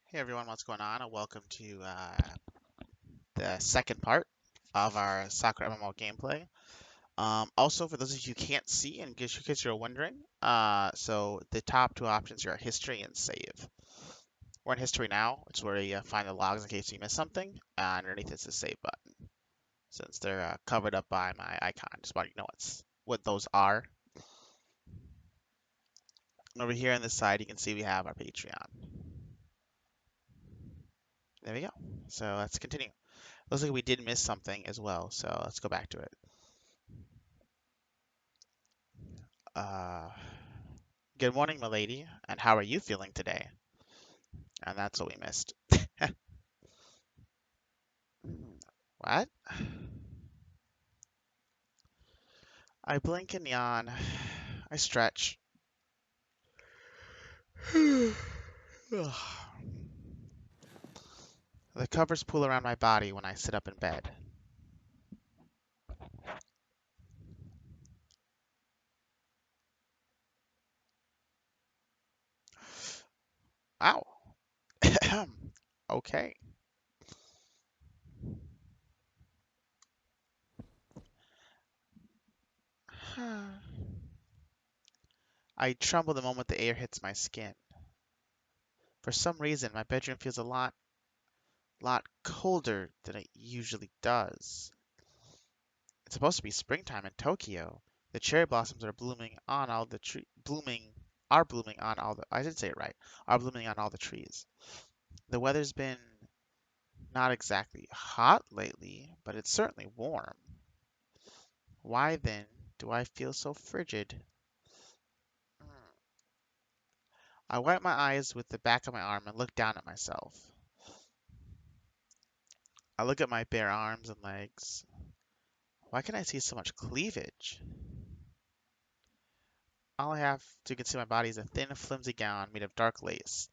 Hey everyone, what's going on? And welcome to the second part of our Sakura MMO gameplay. Also, for those of you who can't see, and in case you're wondering, so the top two options here are history and save. We're in history now, which is where you find the logs in case you miss something, and underneath is the save button. Since they're covered up by my icon, just want you to know what those are. And over here on this side, you can see we have our Patreon. There we go. So let's continue. Looks like we did miss something as well, so let's go back to it. Uh, Good morning, milady, and how are you feeling today? And that's what we missed. What? I blink and yawn. I stretch. The covers pull around my body when I sit up in bed. Ow. Okay. I tremble the moment the air hits my skin. For some reason, my bedroom feels a lot colder than it usually does. It's supposed to be springtime in Tokyo. The cherry blossoms are blooming on all the blooming on all the I did say it right. Are blooming on all the trees. The weather's been not exactly hot lately, but it's certainly warm. Why then do I feel so frigid? I wipe my eyes with the back of my arm and look down at myself. I look at my bare arms and legs. Why can I see so much cleavage? All I have to conceal my body is a thin, flimsy gown made of dark lace.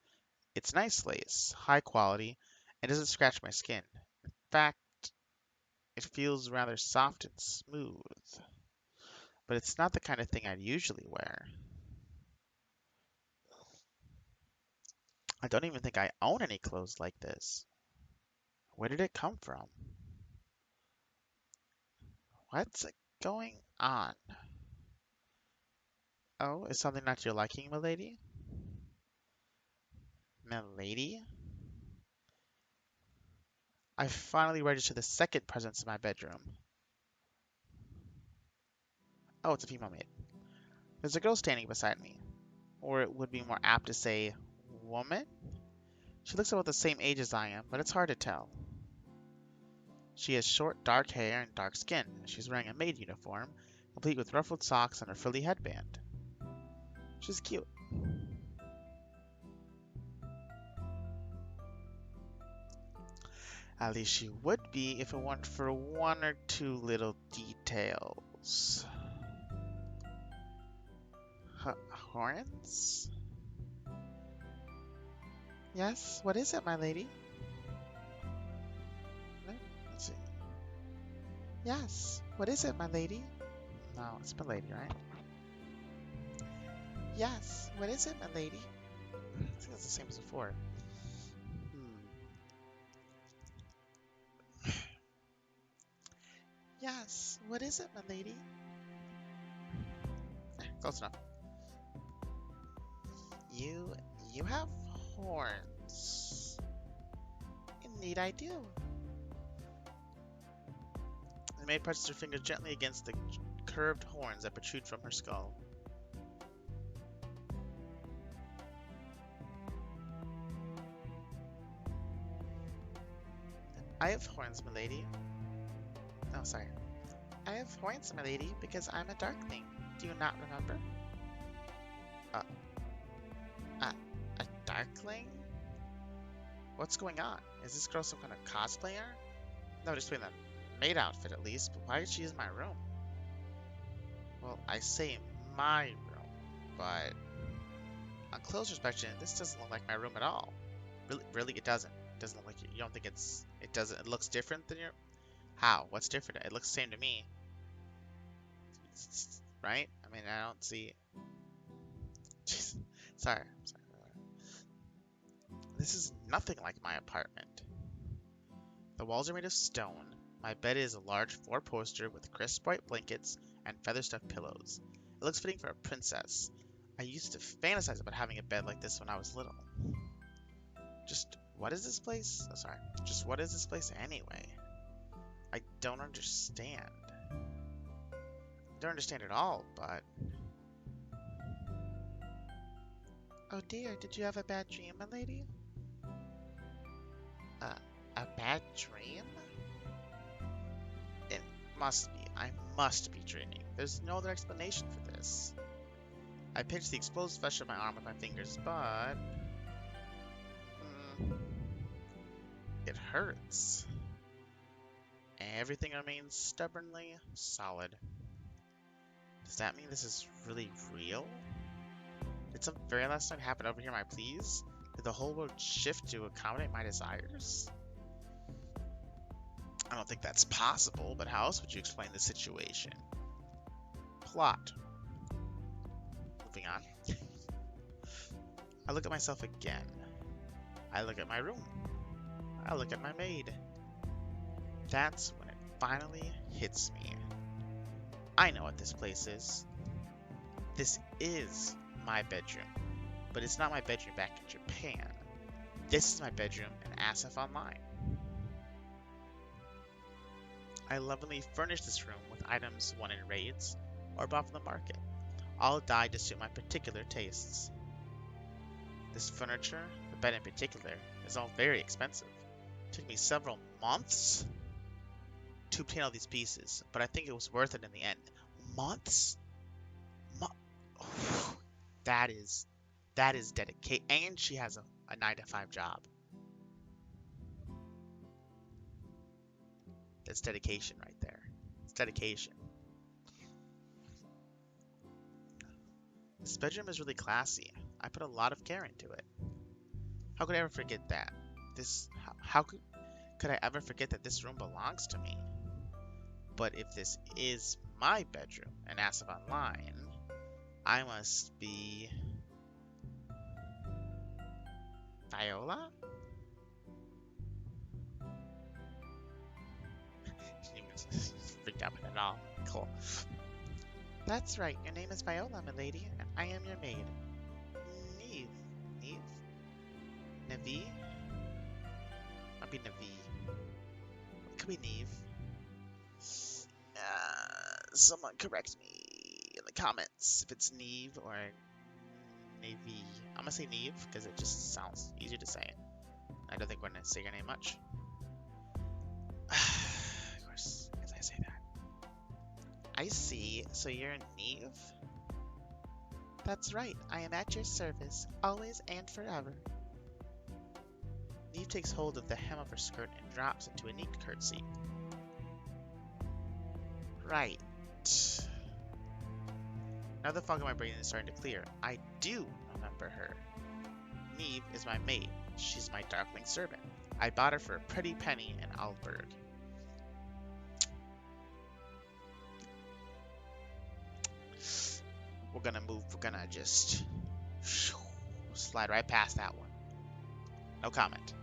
It's nice lace, high quality, and doesn't scratch my skin. In fact, it feels rather soft and smooth. But it's not the kind of thing I'd usually wear. I don't even think I own any clothes like this. Where did it come from? What's going on? Oh, is something not to your liking, milady? Milady? I finally registered the second presence in my bedroom. Oh, it's a female maid. There's a girl standing beside me. Or it would be more apt to say, woman? She looks about the same age as I am, but it's hard to tell. She has short, dark hair and dark skin. She's wearing a maid uniform, complete with ruffled socks and a frilly headband. She's cute. At least she would be if it weren't for one or two little details. Horns? Yes, what is it, my lady? Let's see. Yes, what is it, my lady? No, it's my lady, right? Yes, what is it, my lady? I think it's the same as before. Yes, what is it, my lady? Close enough. You, you have horns. Indeed I do. The maid presses her finger gently against the curved horns that protrude from her skull. I have horns, milady. Oh, sorry. I have horns, milady, because I'm a Darkling. Do you not remember? Uh, uh, a Darkling? What's going on? Is this girl some kind of cosplayer? No, just wearing the maid outfit at least, but why did she use my room? Well, I say my room, but on close inspection, this doesn't look like my room at all. Really, it doesn't. It doesn't look like you don't think it doesn't. It looks different than your. How? What's different? It looks the same to me, right? I mean, I don't see. Jeez. Sorry. This is nothing like my apartment. The walls are made of stone. My bed is a large 4-poster with crisp white blankets and feather-stuffed pillows. It looks fitting for a princess. I used to fantasize about having a bed like this when I was little. Just what is this place? Oh, sorry. Just what is this place anyway? I don't understand. I don't understand at all, but... Oh dear, did you have a bad dream, my lady? A bad dream? It must be. I must be dreaming. There's no other explanation for this. I pinched the exposed flesh of my arm with my fingers, but... it hurts. Everything remains stubbornly solid. Does that mean this is really real? Did some very last night happen over here, my please? Did the whole world shift to accommodate my desires? I don't think that's possible, but how else would you explain the situation? Plot. Moving on. I look at myself again. I look at my room. I look at my maid. That's when it finally hits me. I know what this place is. This is my bedroom, but it's not my bedroom back in Japan. This is my bedroom in Asif Online. I lovingly furnished this room with items won in raids or bought from the market, all dyed to suit my particular tastes. This furniture, the bed in particular, is all very expensive. It took me several months to obtain all these pieces, but I think it was worth it in the end. Months? That is dedication. And she has a 9-to-5 job. That's dedication right there. It's dedication. This bedroom is really classy. I put a lot of care into it. How could I ever forget that? How could I ever forget that this room belongs to me? But if this is my bedroom and Asif Online, I must be Viola? She didn't even freak out at all. Cool. That's right, your name is Viola, my lady, and I am your maid. Neve. Neve? Navi? Might be Navi. It could be Neve. Someone correct me in the comments if it's Neve or Navy. I'm gonna say Neve because it just sounds easier to say it. I don't think we're gonna say your name much. Of course, as I say that. I see. So you're Neve? That's right. I am at your service, always and forever. Neve takes hold of the hem of her skirt and drops into a neat curtsy. Right. Now the fog in my brain is starting to clear. I do remember her. Neve is my maid. She's my Darkling servant. I bought her for a pretty penny in Alberg. We're gonna just slide right past that one. No comment.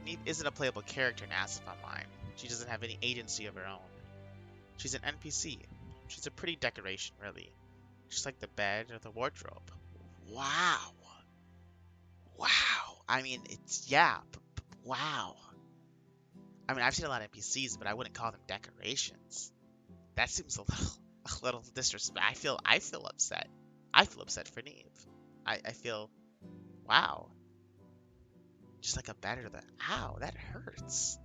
Neve isn't a playable character in Asif Online. She doesn't have any agency of her own. She's an NPC. She's a pretty decoration, really. Just like the bed or the wardrobe. Wow. Wow. I mean, wow. I mean, I've seen a lot of NPCs, but I wouldn't call them decorations. That seems a little disrespect. I feel upset. I feel upset for Neve. I feel, wow. Just like a bed or the, ow, that hurts.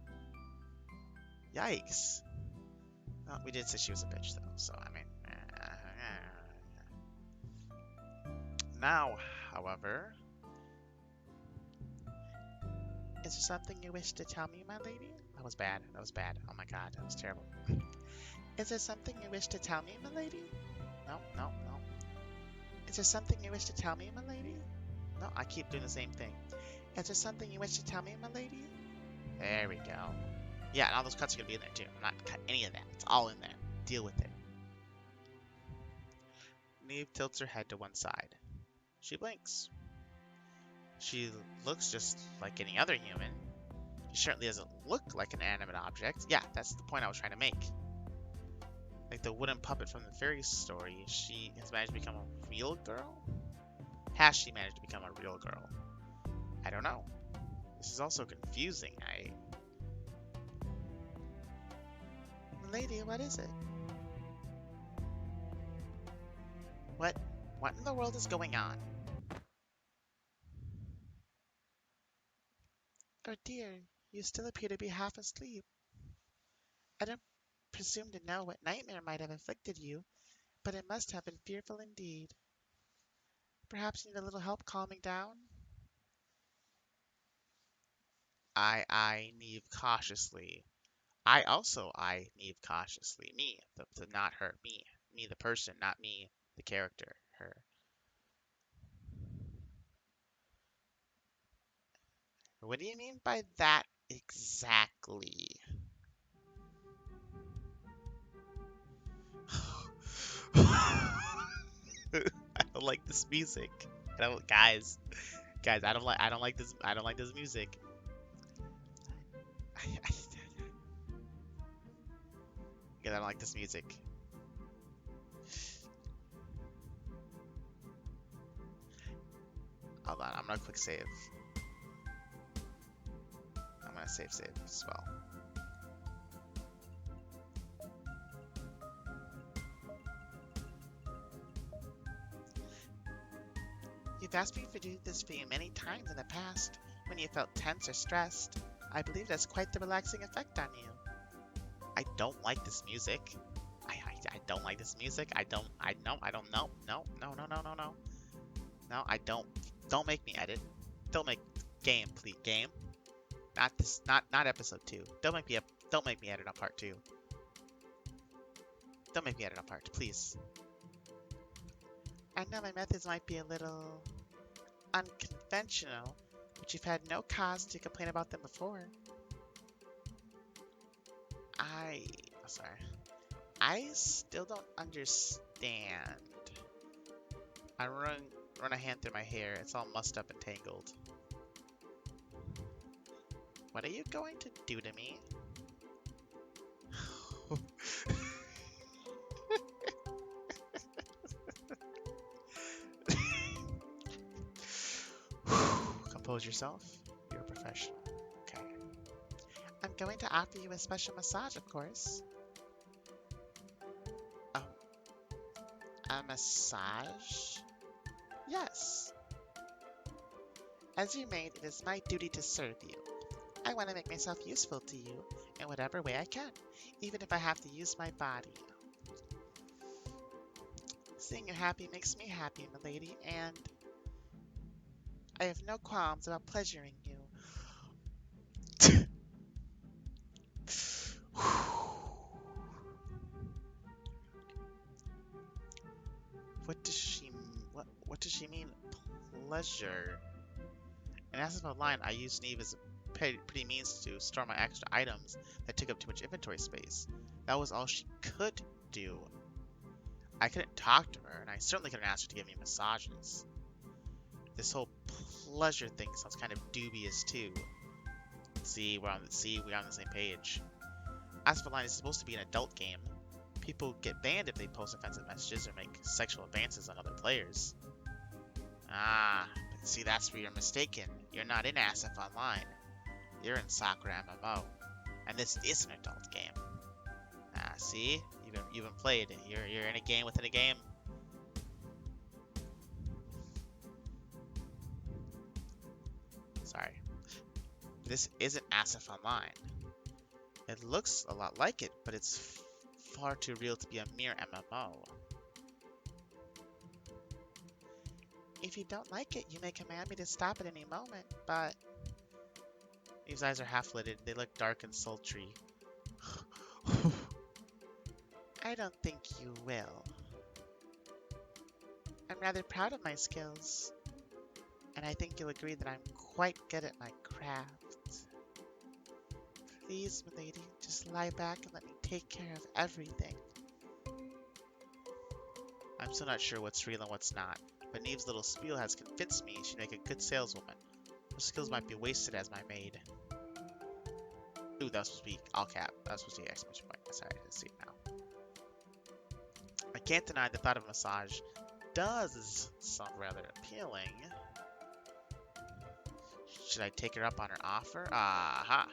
Yikes. Well, we did say she was a bitch, though, so, I mean... Now, however... Is there something you wish to tell me, my lady? That was bad. Oh my god, that was terrible. Is there something you wish to tell me, my lady? No. Is there something you wish to tell me, my lady? No, I keep doing the same thing. Is there something you wish to tell me, my lady? There we go. Yeah, and all those cuts are going to be in there, too. I'm not cutting any of that. It's all in there. Deal with it. Neve tilts her head to one side. She blinks. She looks just like any other human. She certainly doesn't look like an animate object. Yeah, that's the point I was trying to make. Like the wooden puppet from the fairy story, she has managed to become a real girl? Has she managed to become a real girl? I don't know. This is also confusing. Lady, what is it? What in the world is going on? Oh dear, you still appear to be half asleep. I don't presume to know what nightmare might have afflicted you, but it must have been fearful indeed. Perhaps you need a little help calming down? I Neve cautiously. I Neve cautiously. Me, not her. Me, the person, not me, the character, her. What do you mean by that exactly? I don't like this music. Guys, I don't like this music. Guys, I don't like this music. Hold on, I'm gonna quick save. I'm gonna save as well. You've asked me to do this for you many times in the past, when you felt tense or stressed. I believe that's quite the relaxing effect on you. I don't like this music. I don't like this music. I don't know. No, I don't. Don't make me edit. Don't make game, please. Game. Not this. Not episode 2. Don't make me edit on part 2. Don't make me edit on part 2, please. I know my methods might be a little unconventional, but you've had no cause to complain about them before. Sorry. I still don't understand. I run a hand through my hair. It's all mussed up and tangled. What are you going to do to me? Compose yourself. You're a professional. Okay. I'm going to offer you a special massage, of course. Oh. A massage? Yes. As your maid, it is my duty to serve you. I want to make myself useful to you in whatever way I can, even if I have to use my body. Seeing you happy makes me happy, milady, and I have no qualms about pleasuring you. What does she mean? Pleasure. In Essence of Line, I used Neve as a pretty means to store my extra items that took up too much inventory space. That was all she could do. I couldn't talk to her, and I certainly couldn't ask her to give me massages. This whole pleasure thing sounds kind of dubious too. See, we're on the same page. Essence of Line is supposed to be an adult game. People get banned if they post offensive messages or make sexual advances on other players. Ah, but see, that's where you're mistaken. You're not in Asif Online. You're in Sakura MMO. And this is an adult game. Ah, see? You've been played. You're in a game within a game. Sorry. This isn't Asif Online. It looks a lot like it, but it's far too real to be a mere MMO. If you don't like it, you may command me to stop at any moment, but... These eyes are half-lidded. They look dark and sultry. I don't think you will. I'm rather proud of my skills, and I think you'll agree that I'm quite good at my craft. Please, milady, just lie back and let me take care of everything. I'm still not sure what's real and what's not, but Neve's little spiel has convinced me she'd make a good saleswoman. Those skills might be wasted as my maid. Ooh, that was supposed to be all cap. That was supposed to be exclamation point. Sorry, I didn't see it now. I can't deny the thought of a massage does sound rather appealing. Should I take her up on her offer? Aha!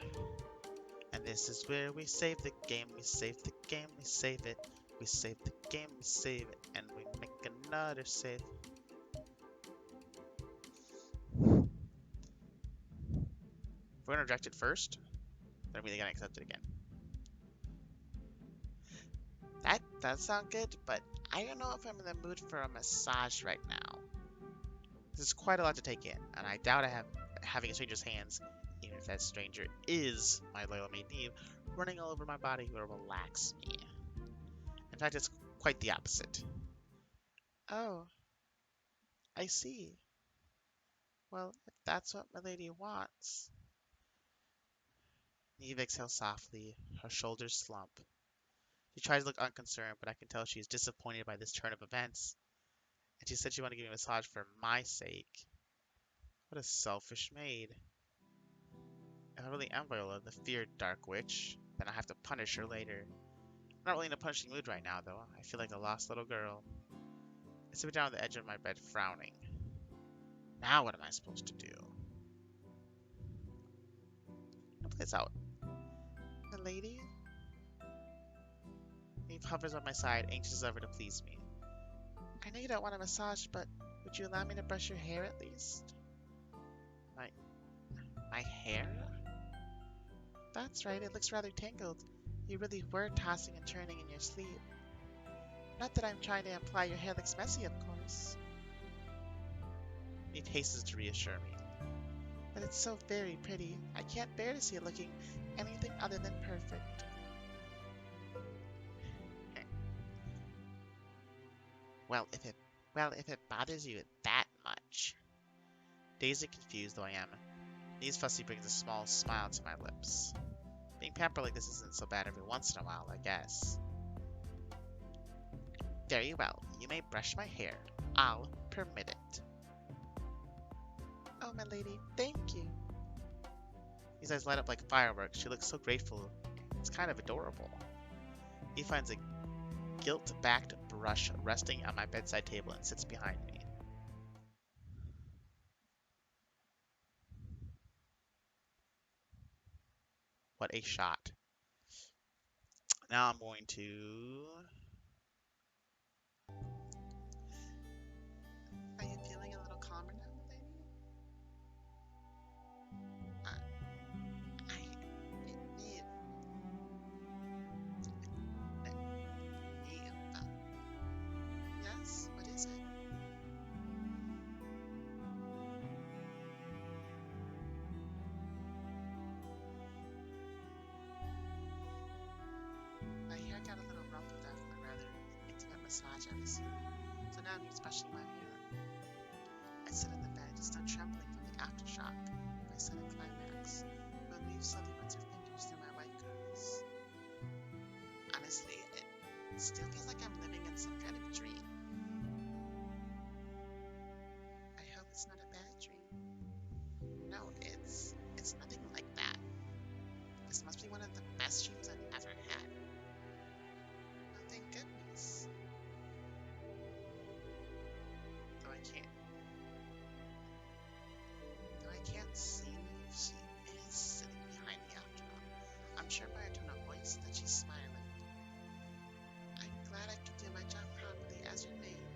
And this is where we save the game, we save the game, we save it. We save the game, we save it, and we make another save. If we're gonna reject it first, then we're gonna accept it again. That does sound good, but I don't know if I'm in the mood for a massage right now. This is quite a lot to take in, and I doubt having a stranger's hands, even if that stranger is my loyal maid Neve, running all over my body will relax me. In fact, it's quite the opposite. Oh, I see. Well, if that's what my lady wants. Neve exhales softly, her shoulders slump. She tries to look unconcerned, but I can tell she is disappointed by this turn of events. And she said she wanted to give me a massage for my sake. What a selfish maid. If I really am Viola, the feared Dark Witch, then I'll have to punish her later. I'm not really in a punishing mood right now, though. I feel like a lost little girl. I sit down on the edge of my bed, frowning. Now what am I supposed to do? I'll play this out. The lady? Eve hovers by my side, anxious as ever to please me. I know you don't want a massage, but would you allow me to brush your hair at least? My hair? That's right, it looks rather tangled. You really were tossing and turning in your sleep. Not that I'm trying to imply your hair looks messy, of course. Eve hastens to reassure me. But it's so very pretty. I can't bear to see it looking anything other than perfect. Well, if it bothers you that much. Dazed and confused though I am, Neve's fussy brings a small smile to my lips. Being pampered like this isn't so bad every once in a while, I guess. Very well, you may brush my hair. I'll permit it. Oh, my lady, thank you. His eyes light up like fireworks. She looks so grateful. It's kind of adorable. He finds a gilt-backed brush resting on my bedside table and sits behind me. What a shot. Now I'm going to... Are you feeling a little calmer now, lady? Neve. Yes? What is it? My hair got a little rumpled after the rather intimate massage I received, so now Neve's brushing my hair. I sit in the bed, still trembling from the aftershock of my sudden climax, while Neve slowly runs her fingers through my white curls. Honestly, it still feels like I'm living in some kind of dream. I hope it's not a bad dream. No, it's nothing like that. This must be one of the best dreams I've ever had. Oh, thank goodness. Though I can't see if she is sitting behind me after all. I'm sure by her tone of voice that she's smiling. I'm glad I could do my job properly as your maid.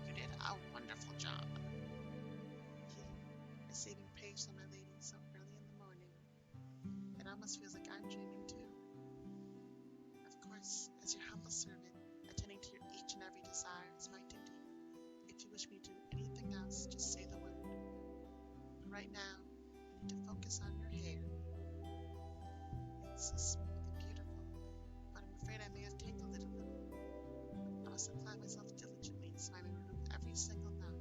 You did a wonderful job. Receiving praise from my lady so early in the morning. It almost feels like I'm dreaming too. Of course, as your humble servant, attending to your each and every desire is my duty. If you wish me to do anything else, just say the word. But right now, I need to focus on your hair. It's so smooth and beautiful, but I'm afraid I may have tangled it a little. I must apply myself diligently so I may remove every single knot.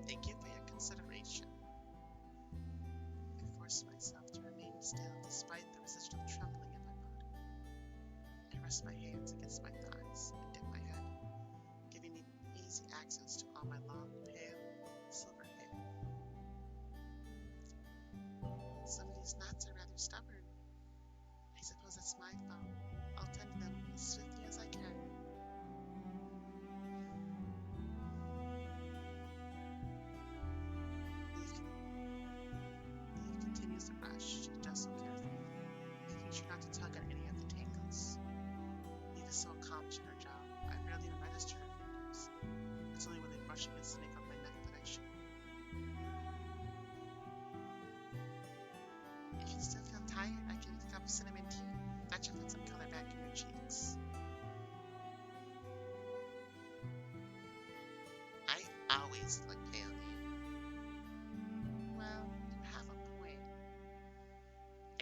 Thank you for your consideration. I force myself to remain still despite the residual trembling in my body. I rest my hands against my thighs and dip my head, giving me access to all my long, pale, silver hair. Some of these knots are rather stubborn. I suppose that's my fault. I'll tend to them as swiftly as I can. Eve continues the brush. She does so carefully, making sure not to tug on any of the tangles. Eve is so accomplished in her job, I barely even register her fingers. It's only when they brush against the nape of my neck that I should. If you still feel tired, I can make a cup of cinnamon tea. That should put some color back in your cheeks. I always look pale, Eve. Well, you have a point.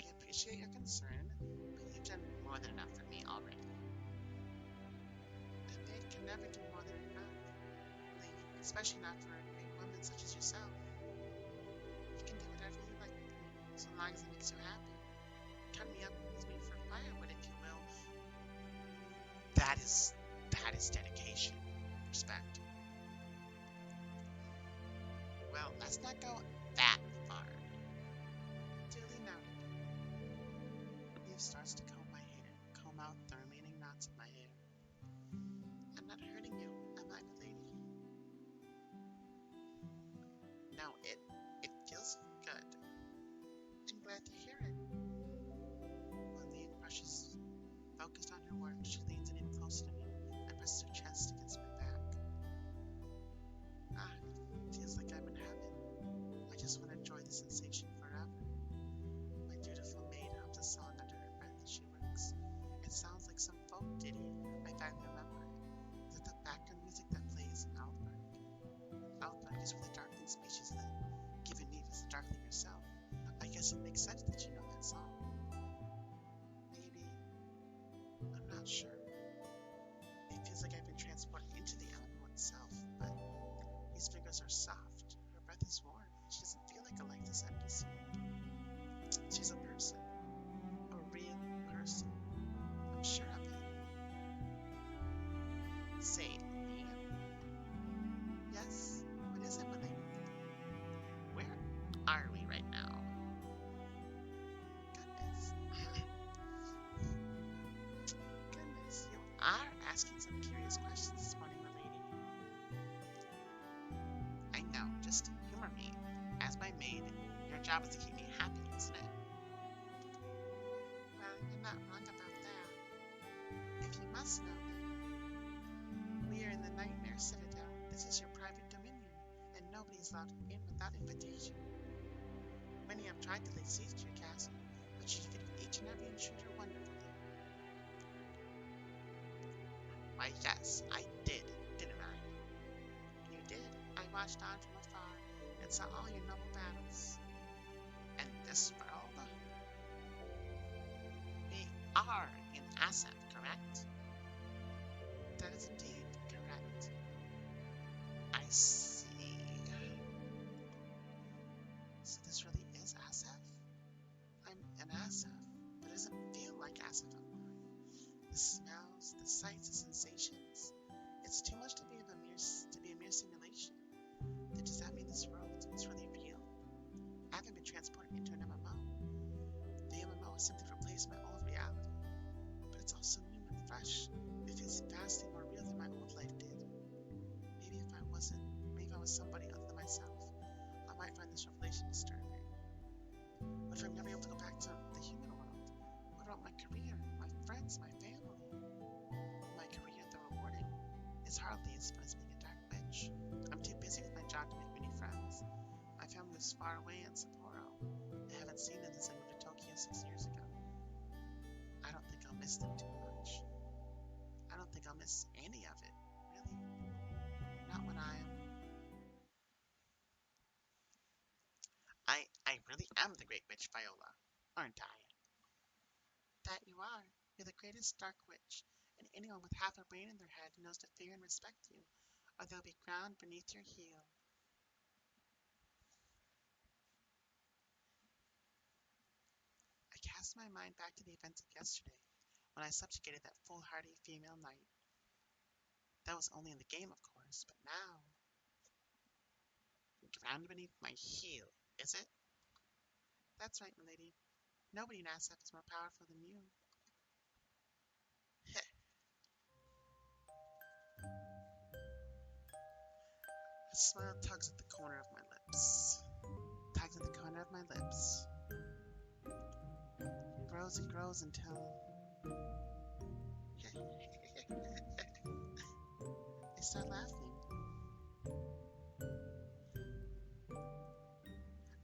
I appreciate your concern, but you've done more than enough for me already. A maid can never do more than enough, Lee, especially not for a great woman such as yourself. You can do whatever you like with me, so long as it makes you happy. Cut me up and use me for firewood, if you will. That is dedication. Respect. Well, let's not go that far. Duly noted. Eve starts to comb out the remaining knots of my hair. I'm not hurting you, am I, milady? No, it feels good. I'm glad to hear it. When Eve brushes focused on her work, she leans in closer to me and presses her chest against my back. Ah, it feels like I'm in heaven. I just want to enjoy the sensation forever. My dutiful maid hums a song under her breath as she works. It sounds like some folk ditty I finally remember. Is it the background music that plays in Outberg? Outberg is where the Darkling species live, given Eve is the Darkling herself. I guess it makes sense that you know that song. Maybe. I'm not sure. It feels like I've been transported into the MMO itself, but these fingers are soft. Her breath is warm. She doesn't feel like a lifeless NPC. She's a person. A real person. I'm sure of it. Say, Liam. Yes? What is it, my lady? Where are we right now? Goodness. Goodness, you are asking some curious questions this morning, my lady. I know, just humor me. As my maid, your job is to keep me happy, isn't it? Well, you're not wrong about that. If you must know, then, we are in the Nightmare Citadel. This is your private dominion, and nobody is allowed in without invitation. Many have tried to lay siege to your castle, but you defeated each and every intruder wonderfully. Why, yes, I did, didn't I? You did. I watched on from afar and saw all your noble battles. And this world? We are in Asap, correct? That is indeed correct. I see. So this really is Asap? I'm in Asap, but it doesn't feel like Asap anymore. The smells, the sights, the sensations. It's too much to be a mere simulation. Then does that mean this world is really real? I haven't been transported into an MMO. The MMO has simply replaced my old reality. But it's also new and fresh. It feels vastly more real than my old life did. Maybe if I was somebody other than myself, I might find this revelation disturbing. What if I'm never able to go back to the human world? What about my career, my friends, my family? My career, though rewarding, is hardly as fun as being a dark witch. I'm too busy with my job to make many friends. My family lives far away in Sapporo. I haven't seen them since I moved to Tokyo 6 years ago. I don't think I'll miss them too much. I don't think I'll miss any of it, really. Not when I really am the Great Witch Viola, aren't I? That you are. You're the greatest dark witch, and anyone with half a brain in their head knows to fear and respect you, or they'll be ground beneath your heel. I cast my mind back to the events of yesterday, when I subjugated that foolhardy female knight. That was only in the game, of course, but now... Ground beneath my heel, is it? That's right, milady. Nobody in SF is more powerful than you. A smile tugs at the corner of my lips. Tugs at the corner of my lips. Grows and grows until... I start laughing.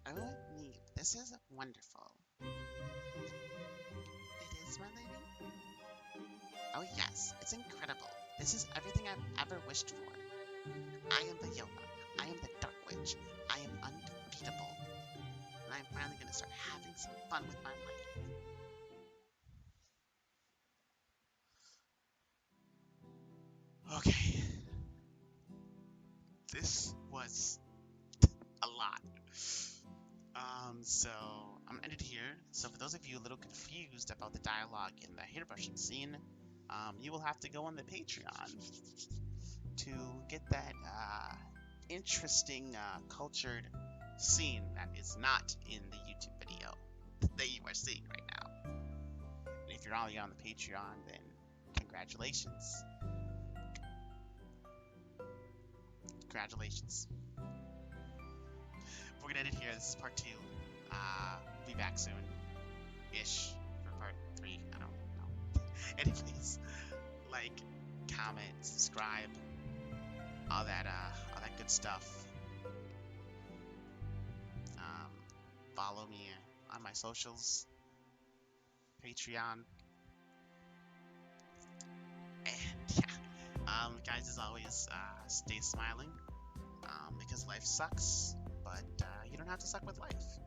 Oh, Neve, this is wonderful. It is, my lady? Oh yes, it's incredible. This is everything I've ever wished for. I am the Yola. I am the Dark Witch. I am undefeatable. And I'm finally gonna start having some fun with my life. Okay. This was a lot. So I'm gonna end it here. So for those of you a little confused about the dialogue in the hairbrushing scene, you will have to go on the Patreon to get that interesting cultured scene that is not in the YouTube video that you are seeing right now. And if you're already on the Patreon, then congratulations. Congratulations. We're gonna end it here. This is part 2. We'll be back soon. Ish. For part 3. I don't know. Anyways, like, comment, subscribe, all that good stuff. Follow me on my socials, Patreon, and yeah. Guys, as always, stay smiling, because life sucks, but you don't have to suck with life.